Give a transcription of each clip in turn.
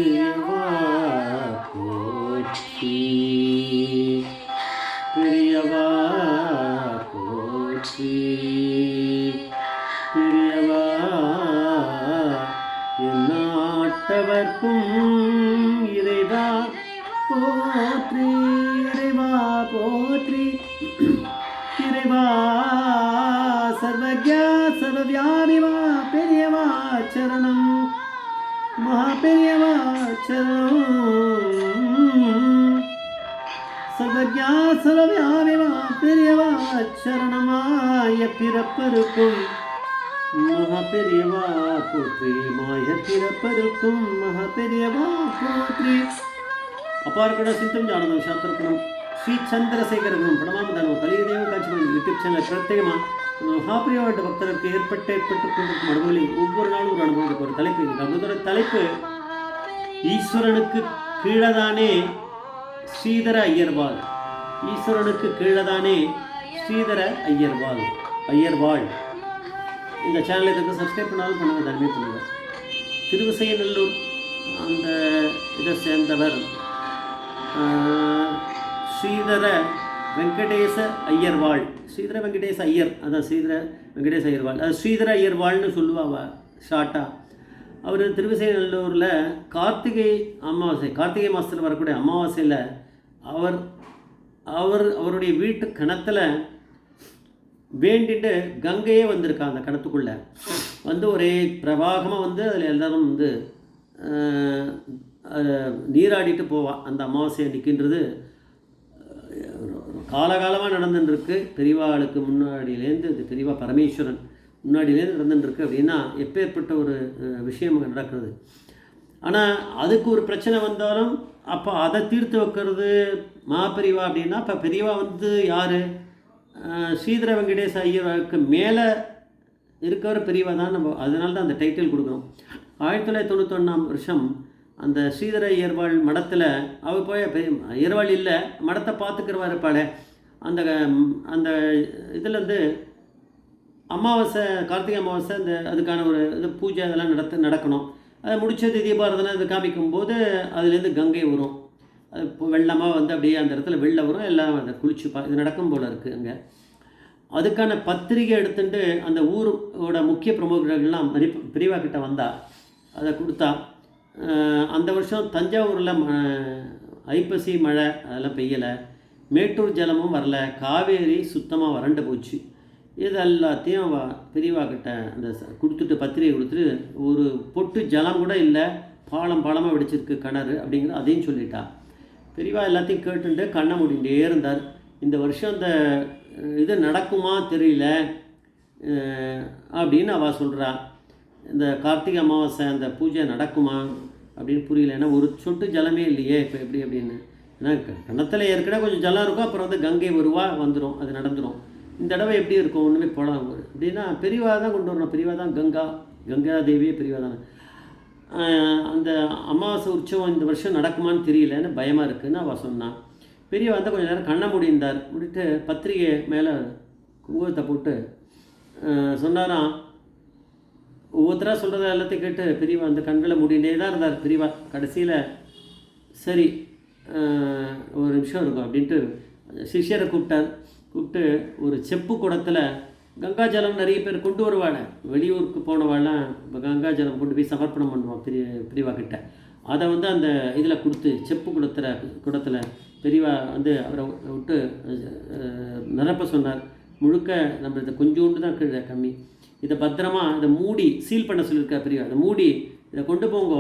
பெரியவா போற்றி, பெரியவா போற்றி, பெரியவா எந்நாட்டவர்க்கும் இறைவா போற்றி, இறைவா போற்றி, இறைவா சர்வஜா சர்வவியாபிவா பெரியவா சரணம், மகா பெரியவா சரணம், சர்வஜா சர்வவியாபிவா பெரியவா சரணமாய பிறப்பருக்கும் மகா பெரியவா போற்றி, மாய பிறப்பருக்கும் மகா பெரியவா போற்றி. அப்பார்கட சிந்தம் ஜானதம் சாஸ்திரப்பணம் ஸ்ரீ சந்திரசேகரகுணம் பணமாமதானம் கலியுதேவ காட்சிமணி யூடியூப் சேனல் பிரத்யேகமாக மகாபிரியாவோட பக்தருக்கு ஏற்பட்டு கொண்டிருக்கும் அனுபவங்களில் ஒவ்வொரு நாளும் ஒரு அனுபவத்துக்கு ஒரு தலைப்பு இருக்கு. அதோட தலைப்பு ஈஸ்வரனுக்கு கீழதானே ஸ்ரீதர ஐயர்வாள், ஈஸ்வரனுக்கு கீழதானே ஸ்ரீதர ஐயர்வாள். இந்த சேனலை இதுக்கு சப்ஸ்கிரைப் பண்ணாலும் பண்ணுங்கள், தனிமே பண்ணுங்கள். திருவிசையநல்லூர் அந்த இதை சேர்ந்தவர் ஸ்ரீதர வெங்கடேச ஐயர்வாள், ஸ்ரீதர வெங்கடேச ஐயர், அதான் ஸ்ரீதர வெங்கடேச ஐயர்வாள், அது ஸ்ரீதர ஐயர்வாள்னு சொல்லுவாள் ஷார்ட்டாக. அவர் திருவிசைநல்லூரில் கார்த்திகை மாதத்தில் வரக்கூடிய அமாவாசையில் அவருடைய வீட்டு கிணத்துல வேண்டிட்டு கங்கையே வந்திருக்கா. அந்த கிணத்துக்குள்ளே வந்து ஒரே பிரவாகமாக வந்து அதில் எல்லாரும் வந்து நீராடிட்டு போவாள். அந்த அமாவாசை அன்றைக்கின்றது காலகாலமாக நடந்துட்டுருக்கு. பெரியவாளுக்கு முன்னாடியிலேருந்து இது பெரியவா பரமேஸ்வரன் முன்னாடியிலேருந்து நடந்துட்டுருக்கு. அப்படின்னா எப்பேற்பட்ட ஒரு விஷயம் அங்கே நடக்கிறது. ஆனால் அதுக்கு ஒரு பிரச்சனை வந்தாலும் அப்போ அதை தீர்த்து வைக்கிறது மாபெரிவா. அப்படின்னா இப்போ பெரியவா வந்து யார்? ஸ்ரீதர வெங்கடேச ஐயருக்கு மேலே இருக்கிற பெரியவா தான். நம்ம அதனால தான் அந்த டைட்டில் கொடுக்குறோம். 1991 அந்த ஸ்ரீதர ஐயர்வாள் மடத்தில் அவர் போய் ஐயர்வாள் இல்லை, மடத்தை பார்த்துக்கிறவா இருப்பாளே. அந்த இதுலேருந்து அமாவாசை, கார்த்திகை அமாவாசை, அந்த அதுக்கான ஒரு இது பூஜை அதெல்லாம் நடக்கணும். அதை முடிச்சது தீபாரதனை அது காமிக்கும்போது அதுலேருந்து கங்கை வரும். அது இப்போ வெள்ளமாக வந்து அப்படியே அந்த இடத்துல வெள்ளம் வரும். எல்லாம் அதை குளிச்சு இது நடக்கும் போல் இருக்குது அங்கே. அதுக்கான பத்திரிகை எடுத்துட்டு அந்த ஊரோட முக்கிய பிரமுகர்கள்லாம் பெரியவா கிட்ட வந்தா, அதை கொடுத்தா. அந்த வருஷம் தஞ்சாவூரில் ஐப்பசி மழை அதெல்லாம் பெய்யலை, மேட்டூர் ஜலமும் வரல, காவேரி சுத்தமாக வறண்டு போச்சு. இது எல்லாத்தையும் பெரியவா கிட்ட அந்த கொடுத்துட்டு பத்திரிகை கொடுத்துட்டு ஒரு பொட்டு ஜலம் கூட இல்லை, பாலமாக வெடிச்சிருக்கு கிணறு அப்படிங்கிற அதையும் சொல்லிட்டா. பெரியவா எல்லாத்தையும் கேட்டுட்டு கண்ணை மூடிகிட்டே இருந்தார். இந்த வருஷம் அந்த இது நடக்குமா தெரியல அப்படின்னு அவள் சொல்கிறா. இந்த கார்த்திகை அமாவாசை அந்த பூஜை நடக்குமா அப்படின்னு புரியல. ஏன்னா ஒரு சொட்டு ஜலமே இல்லையே இப்போ எப்படி அப்படின்னு. ஏன்னா கிணத்துல ஏற்கனவே கொஞ்சம் ஜலம் இருக்கும், அப்புறம் வந்து கங்கை வந்துடும், அது நடந்துடும். இந்த தடவை எப்படி இருக்கும் ஒன்றுமே போகலாம் அப்படின்னா பெரியவா தான் கொண்டு வரணும். பெரியவா தான் கங்கா தேவியே பெரியவா தானே. அந்த அமாவாசை உற்சவம் இந்த வருஷம் நடக்குமான்னு தெரியலன்னு பயமாக இருக்குதுன்னு அவள் சொன்னான். பெரியவா வந்து கொஞ்சம் நேரம் கண்ணை முடிந்தார். முடிட்டு பத்திரிகை மேலே குங்குமத்தை போட்டு சொன்னாராம். ஒவ்வொருத்தராக சொல்கிறத எல்லாத்தையும் கேட்டு பெரியவா அந்த கண்களை மூடிகிட்டே தான் இருந்தார். பெரியவா கடைசியில் சரி ஒரு நிமிஷம் இருக்கும் அப்படின்ட்டு சிஷ்யரை கூப்பிட்டு ஒரு செப்பு குடத்தில் கங்கா ஜலம் நிறைய பேர் கொண்டு வருவாள். வெளியூருக்கு போனவாள்லாம் இப்போ கங்கா ஜலம் கொண்டு போய் சமர்ப்பணம் பண்ணுவான் பெரியவா கிட்ட. அதை வந்து அந்த இதில் கொடுத்து செப்பு குடத்தில் பெரியவா வந்து அவரை விட்டு நிரப்ப சொன்னார். முழுக்க நம்ம இதை கொஞ்சோண்டு தான் கீழே கம்மி, இதை பத்திரமா இதை மூடி சீல் பண்ண சொல்லியிருக்கா பெரியவா. அதை மூடி இதை கொண்டு போங்க,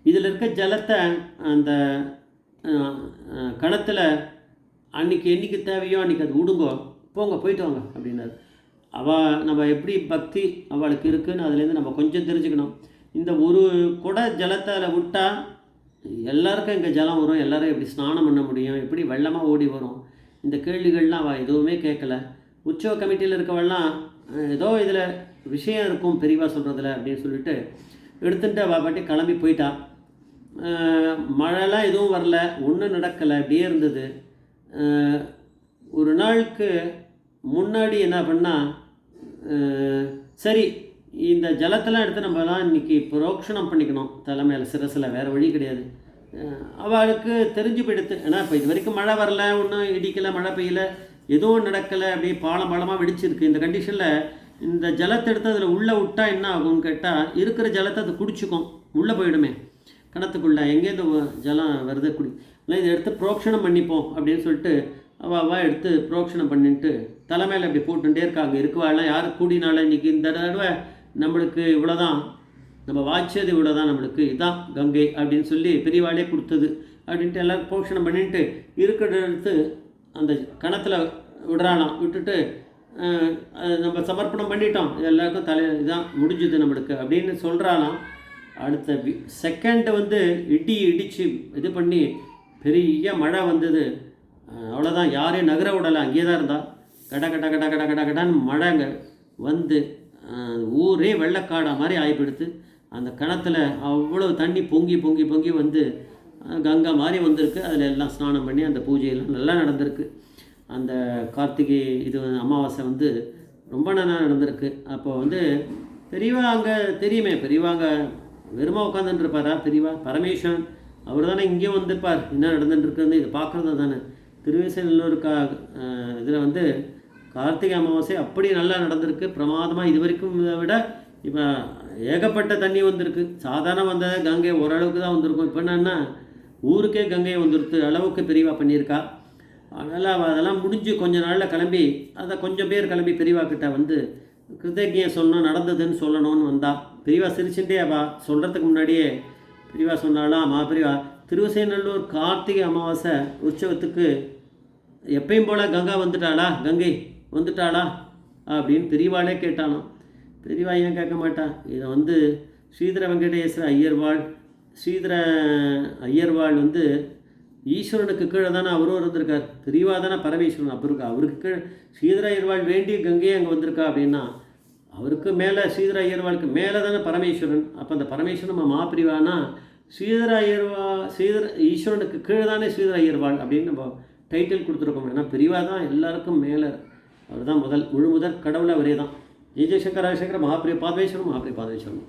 இதில் இருக்க ஜலத்தை அந்த கணத்தில் அன்றைக்கி என்றைக்கு தேவையோ அன்றைக்கி அது விடுங்கோ, போயிட்டு வாங்க அப்படின்னாரு. நம்ம எப்படி பக்தி அவளுக்கு இருக்குதுன்னு அதுலேருந்து நம்ம கொஞ்சம் தெரிஞ்சுக்கணும். இந்த ஒரு குடை ஜலத்தை அதில் விட்டால் எல்லாருக்கும் இங்கே ஜலம் வரும், எல்லோரும் எப்படி ஸ்நானம் பண்ண முடியும், எப்படி வெள்ளமாக ஓடி வரும், இந்த கேள்விகள்லாம் அவள் எதுவுமே கேட்கல. உற்சவ கமிட்டியில் இருக்கவெல்லாம் ஏதோ இதில் விஷயம் இருக்கும் பெரியவா சொல்கிறதுல அப்படின்னு சொல்லிட்டு எடுத்துகிட்டு அவள் பாட்டி கிளம்பி போயிட்டா. மழைலாம் எதுவும் வரல, ஒன்றும் நடக்கலை, அப்படியே இருந்தது. ஒரு நாளுக்கு முன்னாடி என்ன பண்ணால், சரி இந்த ஜலத்தெல்லாம் எடுத்து நம்மலாம் இன்றைக்கி புரோக்ஷணம் பண்ணிக்கணும் தலை மேலே சிரசில், வேறு வழி கிடையாது. அவளுக்கு தெரிஞ்சு போயிடுத்து. ஏன்னா இப்போ இது வரைக்கும் மழை வரல, ஒன்றும் இடிக்கலை, மழை பெய்யலை, எதுவும் நடக்கலை, அப்படியே பாலமாக வெடிச்சிருக்கு. இந்த கண்டிஷனில் இந்த ஜலத்தை எடுத்து அதில் உள்ளே விட்டா என்ன ஆகும்னு கேட்டால், இருக்கிற ஜலத்தை அது குடிச்சிக்கும், உள்ளே போயிடுமே கிணத்துக்குள்ளே, எங்கேருந்து ஜலம் வருது குடி. இல்லை இதை எடுத்து புரோக்ஷணம் பண்ணிப்போம் அப்படின்னு சொல்லிட்டு அவள் எடுத்து புரோக்ஷணம் பண்ணிட்டு தலை மேலே அப்படி போட்டுகிட்டே இருக்காங்க. இருக்குவாள்லாம் யார் கூடினால இன்றைக்கி இந்த தடவை நம்மளுக்கு இவ்வளோதான், நம்ம வாய்ச்சது இவ்வளோதான், நம்மளுக்கு இதான் கங்கை அப்படின்னு சொல்லி பெரியவாளே கொடுத்தது அப்படின்ட்டு எல்லோரும் புரோக்ஷணம் பண்ணிட்டு இருக்கிற எடுத்து அந்த கணத்தில் விடுறானாம். விட்டுட்டு நம்ம சமர்ப்பணம் பண்ணிட்டோம், எல்லாருக்கும் இதான் முடிஞ்சுது நம்மளுக்கு அப்படின்னு சொல்கிறானாம். அடுத்த செகண்டு வந்து இடித்து இது பண்ணி பெரிய மழை வந்தது. அவ்வளோதான், யாரையும் நகர விடலை, அங்கேயே தான் இருந்தால். கட கட கட கட கட கடான்னு மழைங்க வந்து ஊரே வெள்ளக்காடா மாதிரி ஆகிப்படுத்து. அந்த கிணத்துல அவ்வளோ தண்ணி பொங்கி பொங்கி பொங்கி வந்து கங்கா மாதிரி வந்திருக்கு. அதில் எல்லாம் ஸ்நானம் பண்ணி அந்த பூஜையெல்லாம் நல்லா நடந்திருக்கு. அந்த கார்த்திகை இது அமாவாசை வந்து ரொம்ப நல்லா நடந்திருக்கு. அப்போ வந்து பெரியவா அங்கே தெரியுமே, பெரியவா அங்கே வெறுமா உட்காந்துட்டுருப்பாரா? பெரியவா பரமேஸ்வரன் அவர் தானே இங்கேயும் வந்திருப்பார். என்ன நடந்துட்டுருக்குன்னு இது பார்க்குறது தானே. திருவேசநல்லூர் இதில் வந்து கார்த்திகை அமாவாசை அப்படி நல்லா நடந்திருக்கு, பிரமாதமாக. இது வரைக்கும் இதை விட இப்போ ஏகப்பட்ட தண்ணி வந்திருக்கு. சாதாரண வந்த கங்கை ஓரளவுக்கு தான் வந்திருக்கும். இப்போ என்னன்னா ஊருக்கே கங்கை வந்துடுத்து அளவுக்கு பெரியவா பண்ணியிருக்கா. அதனால் அவள் அதெல்லாம் முடிஞ்சு கொஞ்ச நாளில் கிளம்பி, அதை கொஞ்சம் பேர் கிளம்பி பெரியவா கிட்ட வந்து கிருத்தஜ்ஞை சொல்லணும், நடந்ததுன்னு சொல்லணும்னு வந்தா. பெரியவா சிரிச்சுட்டே அவள் சொல்கிறதுக்கு முன்னாடியே பெரியவா சொன்னாலாம், பெரியவா திருவசைநல்லூர் கார்த்திகை அமாவாசை உற்சவத்துக்கு எப்பயும் போல் கங்கா வந்துட்டாளா, கங்கை வந்துட்டாளா அப்படின்னு பெரியவாளே கேட்டாலாம். பெரியவா ஏன் கேட்க மாட்டா? இதை வந்து ஸ்ரீதர வெங்கடேஸ்வர ஐயர்வாள், ஸ்ரீதர ஐயர்வாள் வந்து ஈஸ்வரனுக்கு கீழே தானே அவரும் இருந்திருக்கார். பெரியவா தானே பரமேஸ்வரன். அப்போ இருக்கா அவருக்கு கீழே ஸ்ரீதர ஐயர்வாள் வேண்டி கங்கையே அங்கே வந்திருக்கா அப்படின்னா, அவருக்கு மேலே ஸ்ரீதர ஐயர்வாளுக்கு மேலே தானே பரமேஸ்வரன். அப்போ அந்த பரமேஸ்வரன் நம்ம மாப்பிரிவானா ஸ்ரீதர ஈஸ்வரனுக்கு கீழே தானே ஸ்ரீதர ஐயர்வாள் அப்படின்னு நம்ம டைட்டில் கொடுத்துருக்கோம். ஏன்னா பெரியவா தான் எல்லாருக்கும் மேலே, அவர் தான் முழு முதல் கடவுள் அவரே தான். ஜெய் ஜெய்சங்கர் ராஜசேகர மகாபிரிய பாதவேஸ்வரம், மகாபிரிய பாதவேஸ்வரம்.